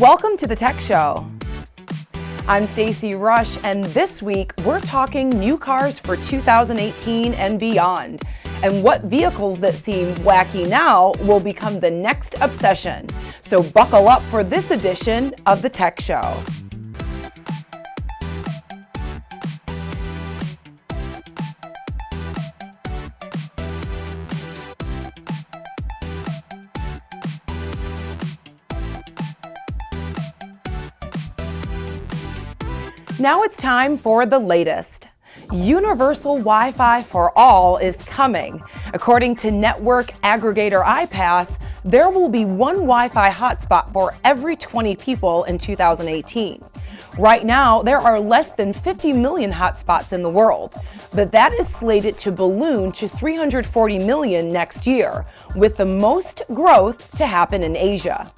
Welcome to the Tech Show. I'm Stacy Rush, and this week we're talking new cars for 2018 and beyond, and what vehicles that seem wacky now will become the next obsession. So buckle up for this edition of the Tech Show. Now it's time for the latest. Universal Wi-Fi for all is coming. According to network aggregator iPass, there will be one Wi-Fi hotspot for every 20 people in 2018. Right now, there are less than 50 million hotspots in the world, but that is slated to balloon to 340 million next year, with the most growth to happen in Asia.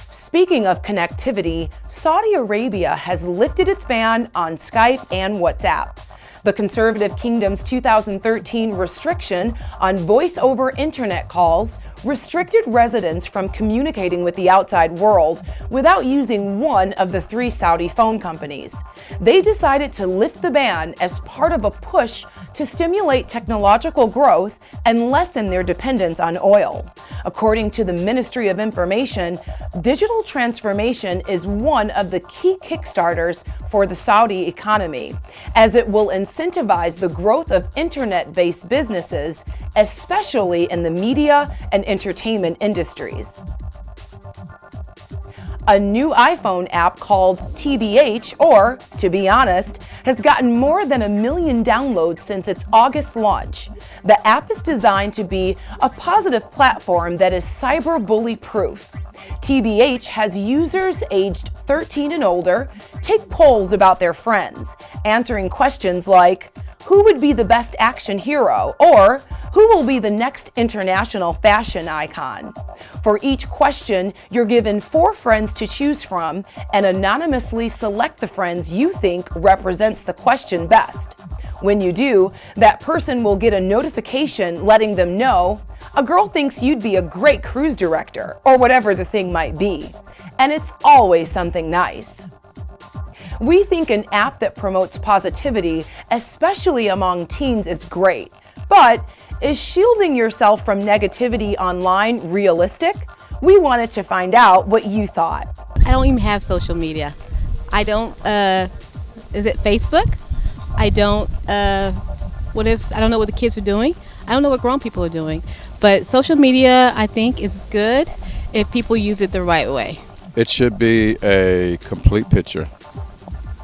Speaking of connectivity, Saudi Arabia has lifted its ban on Skype and WhatsApp. The Conservative Kingdom's 2013 restriction on voice-over internet calls restricted residents from communicating with the outside world without using one of the three Saudi phone companies. They decided to lift the ban as part of a push to stimulate technological growth and lessen their dependence on oil. According to the Ministry of Information, digital transformation is one of the key kickstarters for the Saudi economy, as it will incentivize the growth of internet-based businesses, especially in the media and entertainment industries. A new iPhone app called TBH, or To Be Honest, has gotten more than 1 million downloads since its August launch. The app is designed to be a positive platform that is cyberbully proof. TBH has users aged 13 and older take polls about their friends, answering questions like, who would be the best action hero, or who will be the next international fashion icon? For each question, you're given 4 friends to choose from and anonymously select the friends you think represents the question best. When you do, that person will get a notification letting them know, a girl thinks you'd be a great cruise director, or whatever the thing might be. And it's always something nice. We think an app that promotes positivity, especially among teens, is great. But is shielding yourself from negativity online realistic? We wanted to find out what you thought. I don't even have social media. I don't, is it Facebook? I don't, I don't know what the kids are doing. I don't know what grown people are doing. But social media, I think, is good if people use it the right way. It should be a complete picture.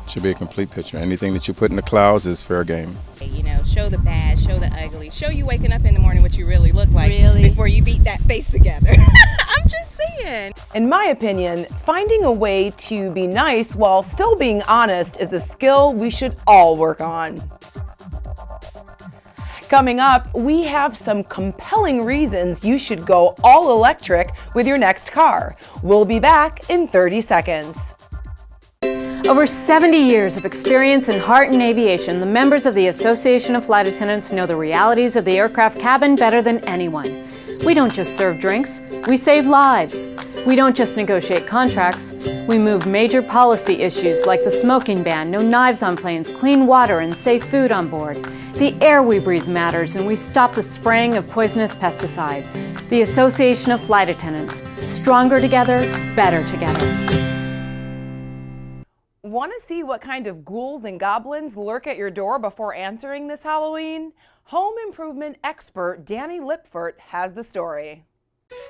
It should be a complete picture. Anything that you put in the clouds is fair game. You know, show the bad, show the ugly, show you waking up in the morning what you really look like before you beat that face together. I'm just saying. In my opinion, finding a way to be nice while still being honest is a skill we should all work on. Coming up, we have some compelling reasons you should go all electric with your next car. We'll be back in 30 seconds. Over 70 years of experience in heart and aviation, the members of the Association of Flight Attendants know the realities of the aircraft cabin better than anyone. We don't just serve drinks, we save lives. We don't just negotiate contracts, we move major policy issues like the smoking ban, no knives on planes, clean water, and safe food on board. The air we breathe matters, and we stop the spraying of poisonous pesticides. The Association of Flight Attendants. Stronger together, better together. Want to see what kind of ghouls and goblins lurk at your door before answering this Halloween? Home improvement expert Danny Lipfert has the story.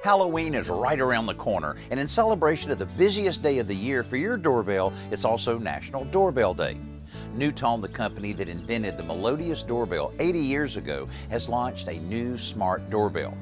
Halloween is right around the corner, and in celebration of the busiest day of the year for your doorbell, it's also National Doorbell Day. Newtone, the company that invented the melodious doorbell 80 years ago, has launched a new smart doorbell.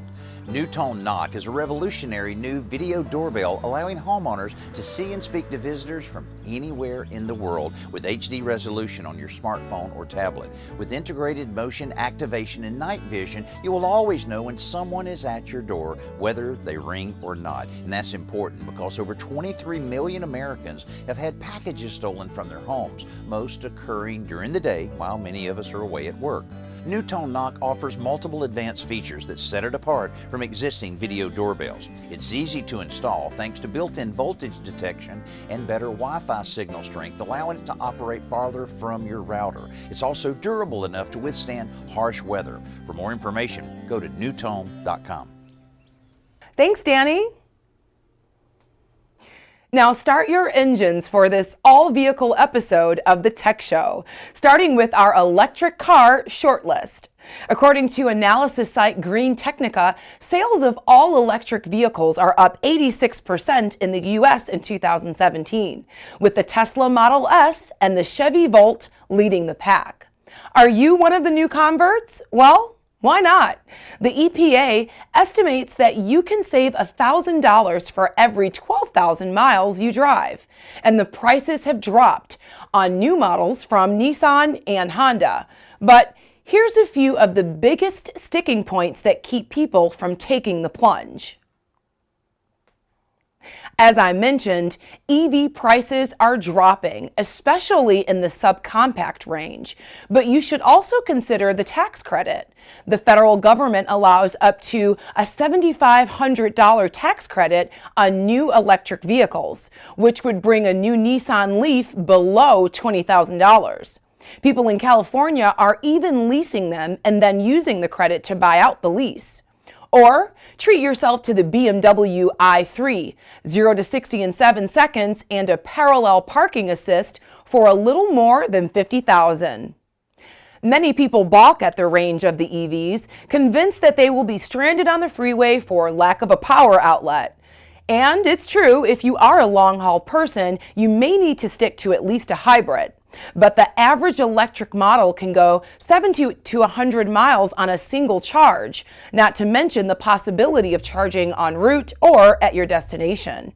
Newtone Knock is a revolutionary new video doorbell allowing homeowners to see and speak to visitors from anywhere in the world with HD resolution on your smartphone or tablet. With integrated motion activation and night vision, you will always know when someone is at your door, whether they ring or not. And that's important because over 23 million Americans have had packages stolen from their homes, most occurring during the day while many of us are away at work. Newtone Knock offers multiple advanced features that set it apart from from existing video doorbells. It's easy to install thanks to built-in voltage detection and better Wi-Fi signal strength, allowing it to operate farther from your router. It's also durable enough to withstand harsh weather. For more information, go to newtone.com. Thanks, Danny. Now start your engines for this all-vehicle episode of the Tech Show, starting with our electric car shortlist. According to analysis site Green Technica, sales of all electric vehicles are up 86% in the U.S. in 2017, with the Tesla Model S and the Chevy Volt leading the pack. Are you one of the new converts? Well, why not? The EPA estimates that you can save $1,000 for every 12,000 miles you drive, and the prices have dropped on new models from Nissan and Honda. But here's a few of the biggest sticking points that keep people from taking the plunge. As I mentioned, EV prices are dropping, especially in the subcompact range, but you should also consider the tax credit. The federal government allows up to a $7,500 tax credit on new electric vehicles, which would bring a new Nissan Leaf below $20,000. People in California are even leasing them and then using the credit to buy out the lease. Or treat yourself to the BMW i3, 0 to 60 in 7 seconds, and a parallel parking assist for a little more than $50,000. Many people balk at the range of the EVs, convinced that they will be stranded on the freeway for lack of a power outlet. And it's true, if you are a long-haul person, you may need to stick to at least a hybrid. But the average electric model can go 70 to 100 miles on a single charge, not to mention the possibility of charging en route or at your destination.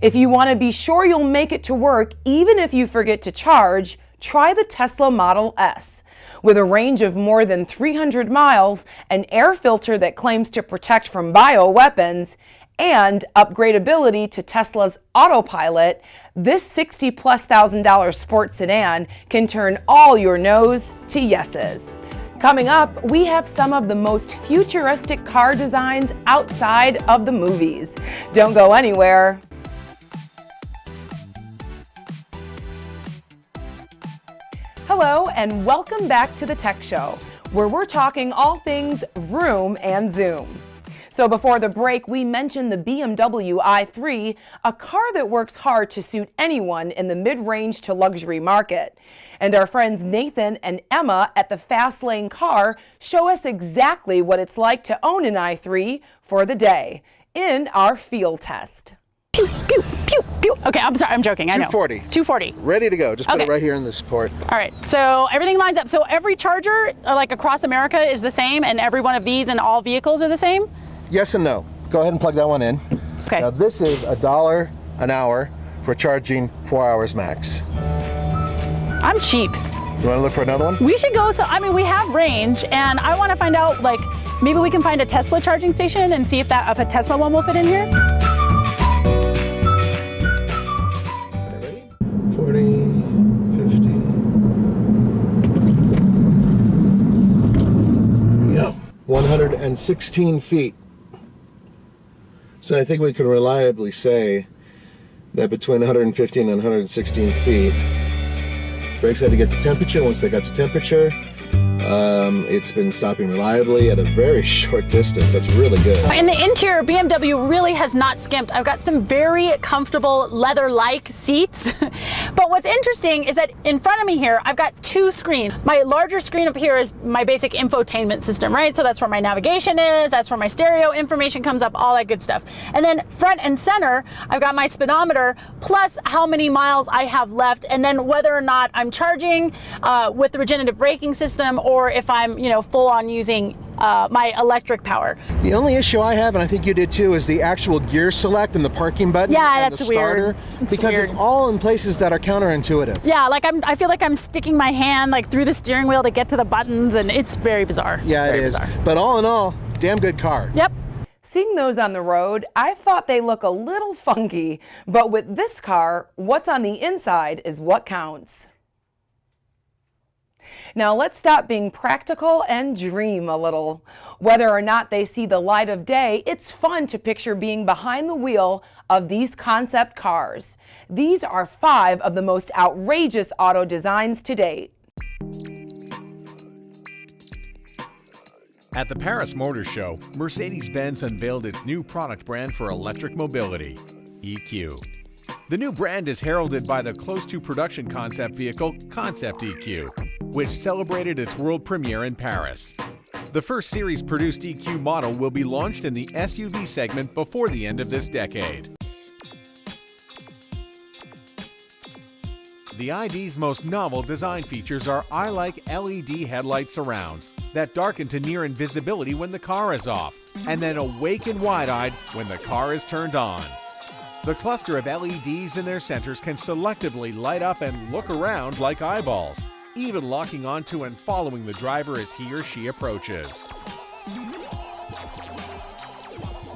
If you want to be sure you'll make it to work, even if you forget to charge, try the Tesla Model S. With a range of more than 300 miles, an air filter that claims to protect from bioweapons, and upgradability to Tesla's autopilot, this $60,000+ sports sedan can turn all your no's to yeses. Coming up, we have some of the most futuristic car designs outside of the movies. Don't go anywhere. Hello, and welcome back to the Tech Show, where we're talking all things Vroom and Zoom. So before the break, we mentioned the BMW i3, a car that works hard to suit anyone in the mid-range to luxury market. And our friends Nathan and Emma at the Fast Lane Car show us exactly what it's like to own an i3 for the day in our field test. Pew, pew, pew, pew. Okay, I'm sorry, I'm joking, I know. 240. 240. Ready to go. Just put Okay. it right here in this port. All right, so everything lines up. So every charger, like across America, is the same, and every one of these in all vehicles are the same? Yes and no. Go ahead and plug that one in. Okay. Now this is $1 an hour for charging 4 hours max. I'm cheap. You want to look for another one? We should go, so I mean, we have range, and I want to find out, like, maybe we can find a Tesla charging station and see if a Tesla one will fit in here. Ready? 40, 50. Yep. 116 feet. So I think we can reliably say that between 115 and 116 feet, brakes had to get to temperature. Once they got to temperature, it's been stopping reliably at a very short distance. That's really good. In the interior, BMW really has not skimped. I've got some very comfortable leather-like seats. But what's interesting is that in front of me here, I've got two screens. My larger screen up here is my basic infotainment system, right? So that's where my navigation is, that's where my stereo information comes up, all that good stuff. And then front and center, I've got my speedometer, plus how many miles I have left, and then whether or not I'm charging with the regenerative braking system, or if I'm, full on using my electric power. The only issue I have, and I think you did too, is the actual gear select and the parking button. Yeah, and that's the starter, weird. Because it's all in places that are counterintuitive. Yeah, like I feel like I'm sticking my hand like through the steering wheel to get to the buttons, and it's very bizarre. Yeah, it very is. bizarre. But all in all, damn good car. Yep. Seeing those on the road, I thought they look a little funky, but with this car, what's on the inside is what counts. Now let's stop being practical and dream a little. Whether or not they see the light of day, it's fun to picture being behind the wheel of these concept cars. These are 5 of the most outrageous auto designs to date. At the Paris Motor Show, Mercedes-Benz unveiled its new product brand for electric mobility, EQ. The new brand is heralded by the close-to-production concept vehicle, Concept EQ, which celebrated its world premiere in Paris. The first series-produced EQ model will be launched in the SUV segment before the end of this decade. The ID's most novel design features are eye-like LED headlight surrounds that darken to near invisibility when the car is off, and then awaken wide-eyed when the car is turned on. The cluster of LEDs in their centers can selectively light up and look around like eyeballs, even locking onto and following the driver as he or she approaches.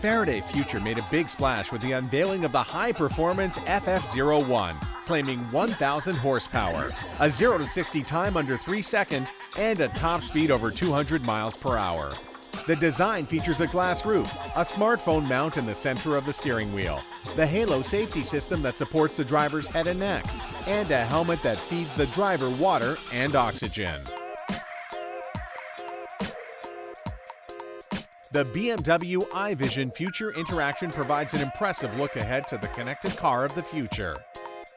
Faraday Future made a big splash with the unveiling of the high-performance FF01, claiming 1,000 horsepower, a 0 to 60 time under 3 seconds, and a top speed over 200 miles per hour. The design features a glass roof, a smartphone mount in the center of the steering wheel, the Halo safety system that supports the driver's head and neck, and a helmet that feeds the driver water and oxygen. The BMW iVision Future Interaction provides an impressive look ahead to the connected car of the future.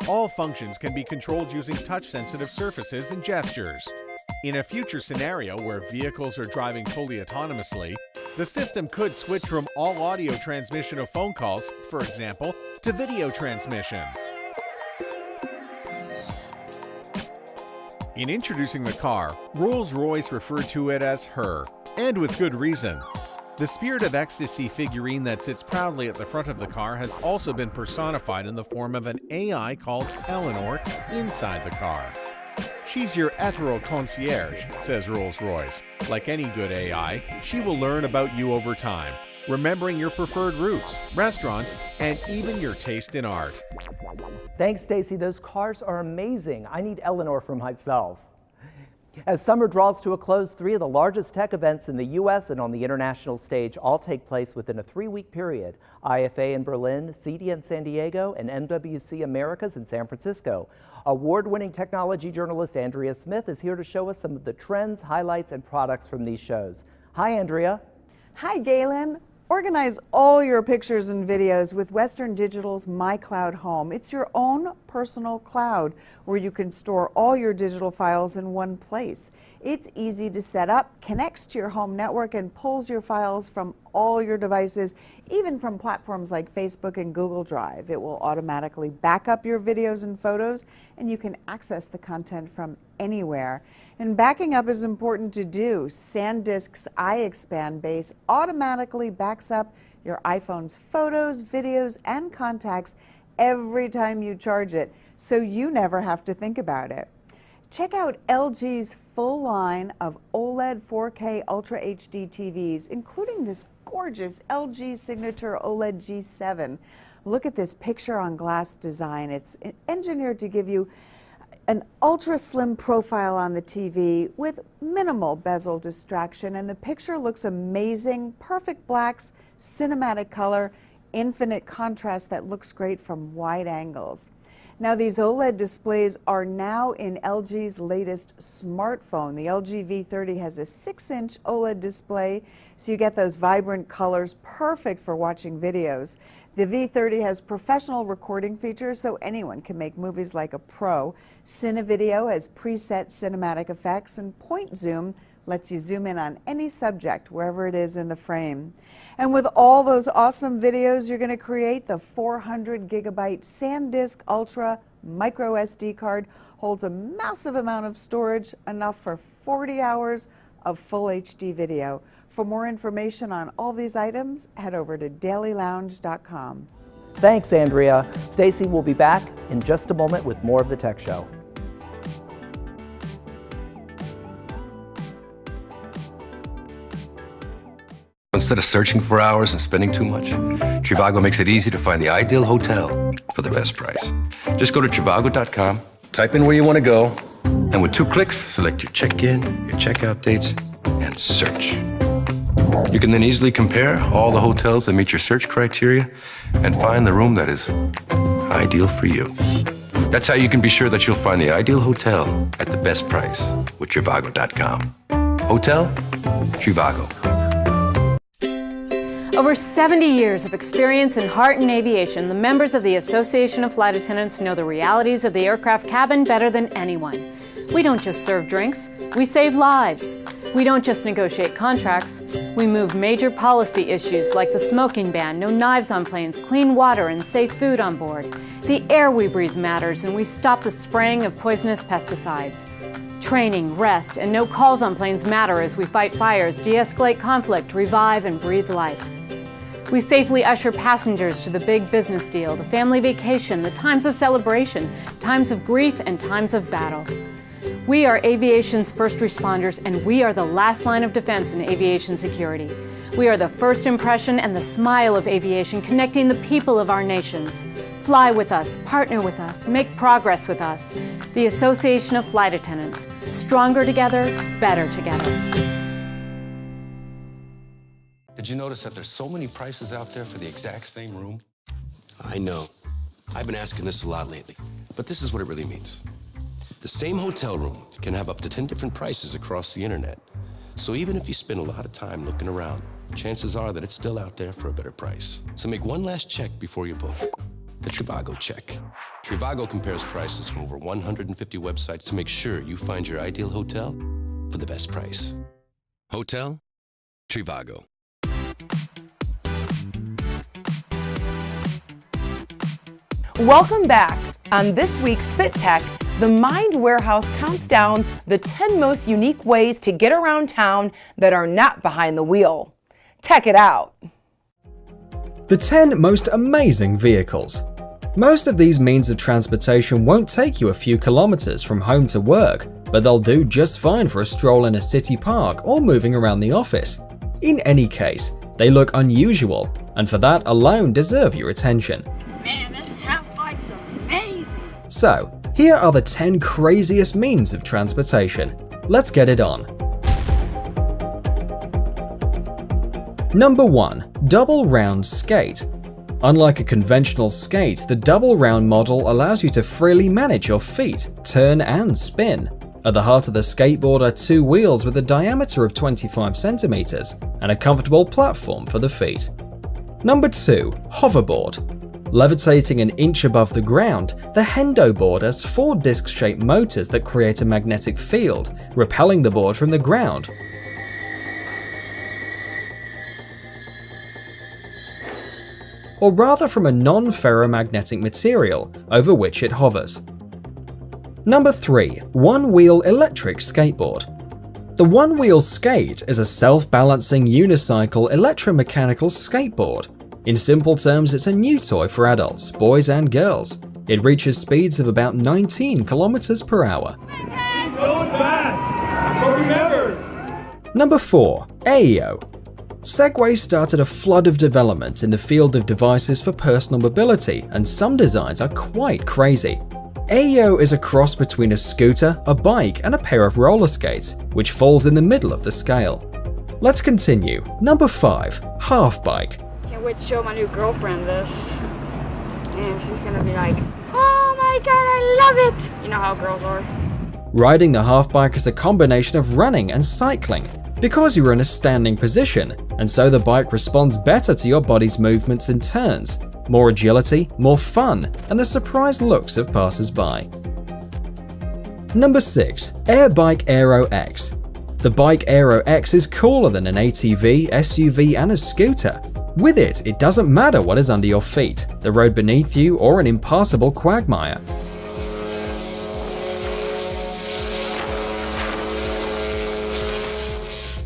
All functions can be controlled using touch-sensitive surfaces and gestures. In a future scenario where vehicles are driving fully autonomously, the system could switch from all audio transmission of phone calls, for example, to video transmission. In introducing the car, Rolls-Royce referred to it as her, and with good reason. The Spirit of Ecstasy figurine that sits proudly at the front of the car has also been personified in the form of an AI called Eleanor inside the car. She's your ethereal concierge, says Rolls-Royce. Like any good AI, she will learn about you over time, remembering your preferred routes, restaurants, and even your taste in art. Thanks, Stacy. Those cars are amazing. I need Eleanor for myself. As summer draws to a close, 3 of the largest tech events in the U.S. and on the international stage all take place within a 3-week period. IFA in Berlin, CEDIA in San Diego, and MWC Americas in San Francisco. Award-winning technology journalist Andrea Smith is here to show us some of the trends, highlights, and products from these shows. Hi, Andrea. Hi, Galen. Organize all your pictures and videos with Western Digital's MyCloud Home. It's your own personal cloud where you can store all your digital files in one place. It's easy to set up, connects to your home network, and pulls your files from all your devices, even from platforms like Facebook and Google Drive. It will automatically back up your videos and photos, and you can access the content from anywhere. And backing up is important to do. SanDisk's iExpand base automatically backs up your iPhone's photos, videos, and contacts every time you charge it, so you never have to think about it. Check out LG's full line of OLED 4K Ultra HD TVs, including this gorgeous LG Signature OLED G7. Look at this picture-on-glass design. It's engineered to give you an ultra slim profile on the TV with minimal bezel distraction, and the picture looks amazing. Perfect blacks, cinematic color, infinite contrast that looks great from wide angles. Now, these OLED displays are now in LG's latest smartphone. The LG V30 has a 6-inch OLED display, so you get those vibrant colors, perfect for watching videos. The V30 has professional recording features, so anyone can make movies like a pro. Cinevideo has preset cinematic effects, and Point Zoom lets you zoom in on any subject wherever it is in the frame. And with all those awesome videos you're going to create, the 400 gigabyte SanDisk Ultra micro SD card holds a massive amount of storage, enough for 40 hours of full HD video. For more information on all these items, head over to dailylounge.com. Thanks, Andrea. Stacy will be back in just a moment with more of the Tech Show. Instead of searching for hours and spending too much, Trivago makes it easy to find the ideal hotel for the best price. Just go to Trivago.com, type in where you want to go, And with 2 clicks, select your check-in, your checkout dates, and search. You can then easily compare all the hotels that meet your search criteria and find the room that is ideal for you. That's how you can be sure that you'll find the ideal hotel at the best price with Trivago.com. Hotel Trivago. Over 70 years of experience in heart and aviation, the members of the Association of Flight Attendants know the realities of the aircraft cabin better than anyone. We don't just serve drinks, we save lives. We don't just negotiate contracts, we move major policy issues like the smoking ban, no knives on planes, clean water, and safe food on board. The air we breathe matters, and we stop the spraying of poisonous pesticides. Training, rest, and no calls on planes matter as we fight fires, de-escalate conflict, revive, and breathe life. We safely usher passengers to the big business deal, the family vacation, the times of celebration, times of grief, and times of battle. We are aviation's first responders, and we are the last line of defense in aviation security. We are the first impression and the smile of aviation, connecting the people of our nations. Fly with us, partner with us, make progress with us. The Association of Flight Attendants. Stronger together, better together. Did you notice that there's so many prices out there for the exact same room? I know. I've been asking this a lot lately, but this is what it really means. The same hotel room can have up to 10 different prices across the internet. So even if you spend a lot of time looking around, chances are that it's still out there for a better price. So make one last check before you book. The Trivago check. Trivago compares prices from over 150 websites to make sure you find your ideal hotel for the best price. Hotel Trivago. Welcome back. On this week's Fit Tech, the Mind Warehouse counts down the 10 most unique ways to get around town that are not behind the wheel. Check it out. The 10 most amazing vehicles. Most of these means of transportation won't take you a few kilometers from home to work, but they'll do just fine for a stroll in a city park or moving around the office. In any case, they look unusual, and for that alone deserve your attention. Man, this half bike's amazing! So, here are the 10 craziest means of transportation. Let's get it on. Number 1. Double round skate. Unlike a conventional skate, the double round model allows you to freely manage your feet, turn and spin. At the heart of the skateboard are 2 wheels with a diameter of 25 centimeters and a comfortable platform for the feet. Number 2. Hoverboard. Levitating an inch above the ground, the Hendo board has 4 disc-shaped motors that create a magnetic field, repelling the board from the ground. Or rather from a non-ferromagnetic material over which it hovers. Number 3. One-wheel electric skateboard. The one-wheel skate is a self-balancing unicycle electromechanical skateboard. In simple terms, it's a new toy for adults, boys and girls. It reaches speeds of about 19 kilometers per hour. Number 4. AEO. Segway started a flood of development in the field of devices for personal mobility, and some designs are quite crazy. AEO is a cross between a scooter, a bike, and a pair of roller skates, which falls in the middle of the scale. Let's continue. Number 5. Half bike. Can't wait to show my new girlfriend this. And she's gonna be like, oh my god, I love it! You know how girls are. Riding the half bike is a combination of running and cycling, because you're in a standing position, and so the bike responds better to your body's movements and turns. More agility, more fun, and the surprised looks of passers-by. Number 6. Air Bike Aero X. The Bike Aero X is cooler than an ATV, SUV, and a scooter. With it, it doesn't matter what is under your feet, the road beneath you, or an impassable quagmire.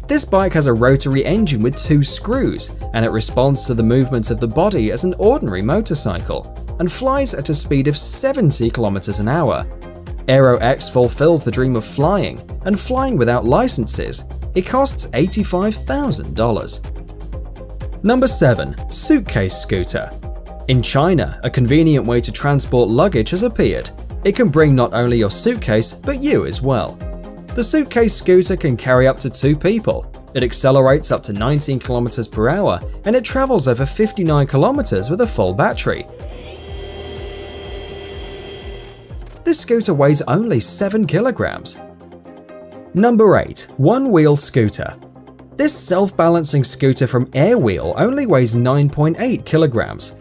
This bike has a rotary engine with 2 screws, and it responds to the movements of the body as an ordinary motorcycle, and flies at a speed of 70 kilometers an hour. Aero X fulfills the dream of flying, and flying without licenses, it costs $85,000. Number 7. Suitcase scooter. In China, a convenient way to transport luggage has appeared. It can bring not only your suitcase, but you as well. The suitcase scooter can carry up to 2 people. It accelerates up to 19 km per hour, and it travels over 59 km with a full battery. This scooter weighs only 7 kilograms. Number 8. One-wheel scooter. This self-balancing scooter from Airwheel only weighs 9.8 kilograms.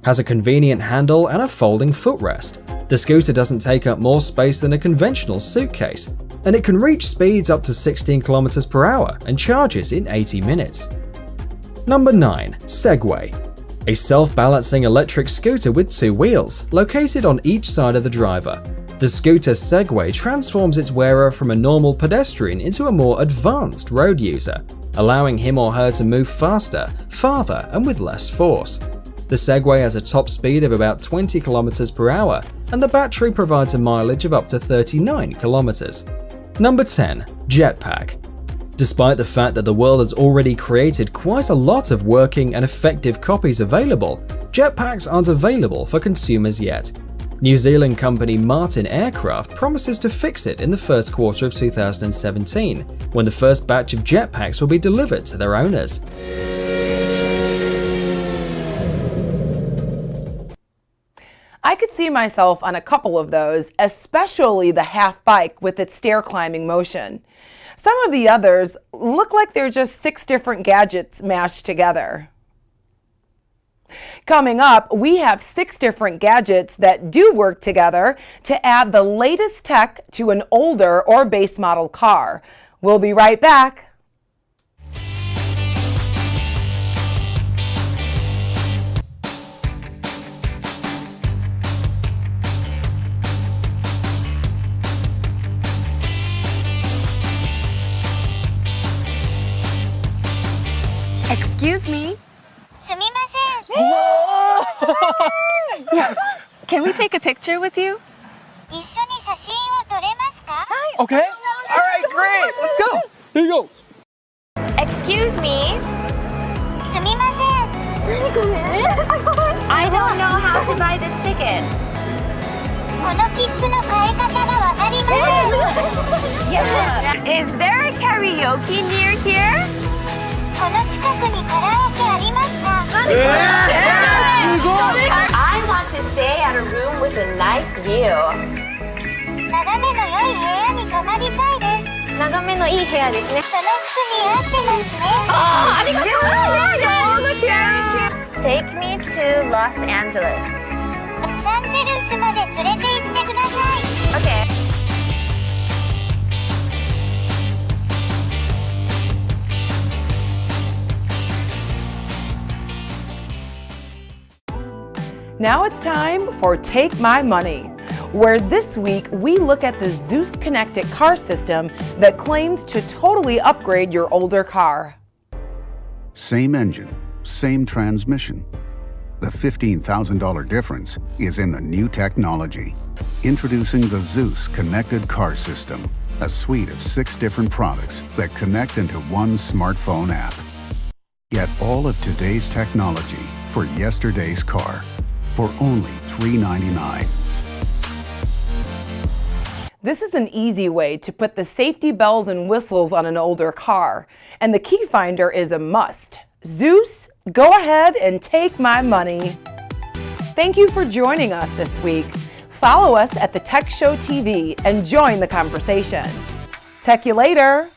Has a convenient handle and a folding footrest. The scooter doesn't take up more space than a conventional suitcase, and it can reach speeds up to 16 km per hour and charges in 80 minutes. Number 9. Segway. A self-balancing electric scooter with 2 wheels, located on each side of the driver. The scooter Segway transforms its wearer from a normal pedestrian into a more advanced road user, allowing him or her to move faster, farther, and with less force. The Segway has a top speed of about 20 km per hour, and the battery provides a mileage of up to 39 km. Number 10. Jetpack. Despite the fact that the world has already created quite a lot of working and effective copies available, jetpacks aren't available for consumers yet. New Zealand company Martin Aircraft promises to fix it in the first quarter of 2017, when the first batch of jetpacks will be delivered to their owners. I could see myself on a couple of those, especially the half bike with its stair climbing motion. Some of the others look like they're just 6 different gadgets mashed together. Coming up, we have 6 different gadgets that do work together to add the latest tech to an older or base model car. We'll be right back. Excuse me. Can we take a picture with you? Okay. All right, great. Let's go. Here you go. Excuse me. I don't know how to buy this ticket. Yeah. Is there a karaoke near here? I want to stay at a room with a nice view. 眺めのいい部屋ですね。その服に合ってますね。ありがとう。Take me to Los Angeles. ロサンゼルスまで連れて行ってください。Okay. Now it's time for Take My Money, where this week we look at the Zeus connected car system that claims to totally upgrade your older car. Same engine, same transmission. The $15,000 difference is in the new technology. Introducing the Zeus connected car system, a suite of 6 different products that connect into one smartphone app. Get all of today's technology for yesterday's car for only $399. This is an easy way to put the safety bells and whistles on an older car, and the key finder is a must. Zeus, go ahead and take my money. Thank you for joining us this week. Follow us at the Tech Show TV and join the conversation. Tech you later.